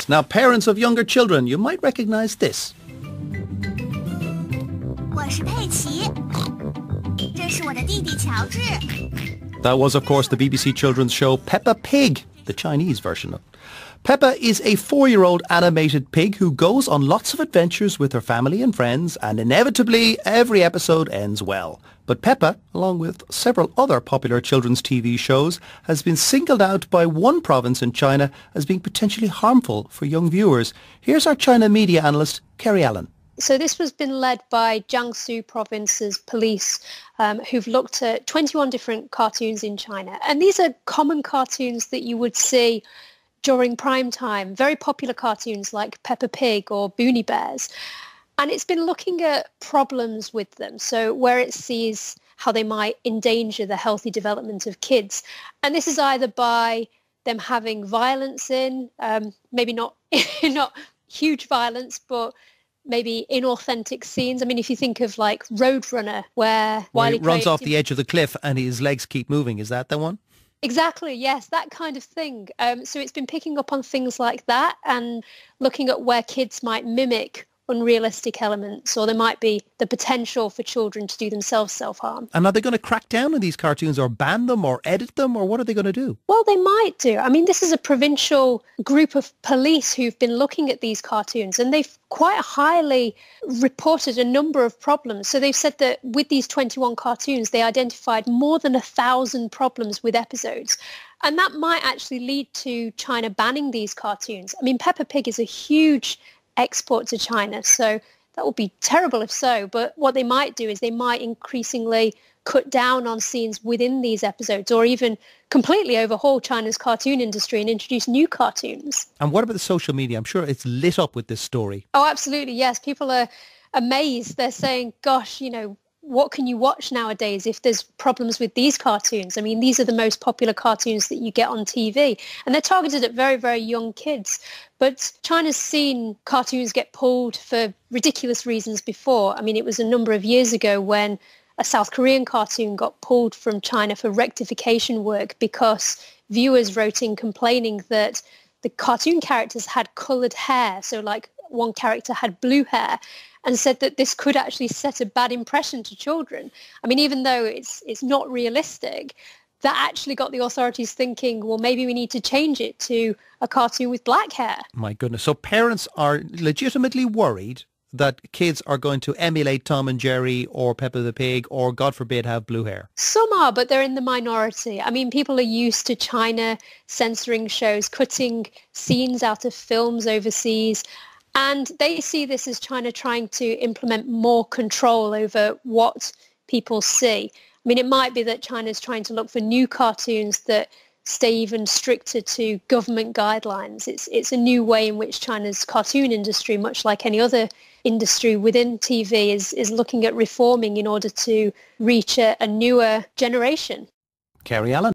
Now, parents of younger children, you might recognize this. 我是佩奇，这是我的弟弟乔治。 That was, of course, the BBC children's show Peppa Pig, the Chinese version of it. Peppa is a 4-year-old animated pig who goes on lots of adventures with her family and friends, and inevitably every episode ends well. But Peppa, along with several other popular children's TV shows, has been singled out by one province in China as being potentially harmful for young viewers. Here's our China media analyst, Kerry Allen. So this was been led by Jiangsu province's police, who've looked at 21 different cartoons in China. And these are common cartoons that you would see during prime time, very popular cartoons like Peppa Pig or Boonie Bears. And it's been looking at problems with them, so where it sees how they might endanger the healthy development of kids. And this is either by them having violence in, maybe not huge violence, but maybe inauthentic scenes. I mean, if you think of like Roadrunner, where he runs off the edge of the cliff and his legs keep moving. Is that the one? Exactly, yes, that kind of thing. So it's been picking up on things like that and looking at where kids might mimic unrealistic elements, or there might be the potential for children to do themselves self-harm. And are they going to crack down on these cartoons or ban them or edit them, or what are they going to do? Well, they might do. I mean, this is a provincial group of police who've been looking at these cartoons, and they've quite highly reported a number of problems. So they've said that with these 21 cartoons, they identified more than 1,000 problems with episodes. And that might actually lead to China banning these cartoons. I mean, Peppa Pig is a huge export to China, so that would be terrible if so. But what they might do is they might increasingly cut down on scenes within these episodes, or even completely overhaul China's cartoon industry and introduce new cartoons. And what about the social media? I'm sure it's lit up with this story. Oh, absolutely, yes. People are amazed. They're saying, gosh, what can you watch nowadays if there's problems with these cartoons? I mean, these are the most popular cartoons that you get on TV, and they're targeted at very, very young kids. But China's seen cartoons get pulled for ridiculous reasons before. I mean, it was a number of years ago when a South Korean cartoon got pulled from China for rectification work because viewers wrote in complaining that the cartoon characters had coloured hair. So like one character had blue hair, and said that this could actually set a bad impression to children. I mean, even though it's not realistic, that actually got the authorities thinking, well, maybe we need to change it to a cartoon with black hair. My goodness. So parents are legitimately worried that kids are going to emulate Tom and Jerry or Peppa the Pig or, God forbid, have blue hair. Some are, but they're in the minority. I mean, people are used to China censoring shows, cutting scenes out of films overseas. And they see this as China trying to implement more control over what people see. I mean, it might be that China's trying to look for new cartoons that stay even stricter to government guidelines. It's a new way in which China's cartoon industry, much like any other industry within TV, is looking at reforming in order to reach a newer generation. Kerry Allen.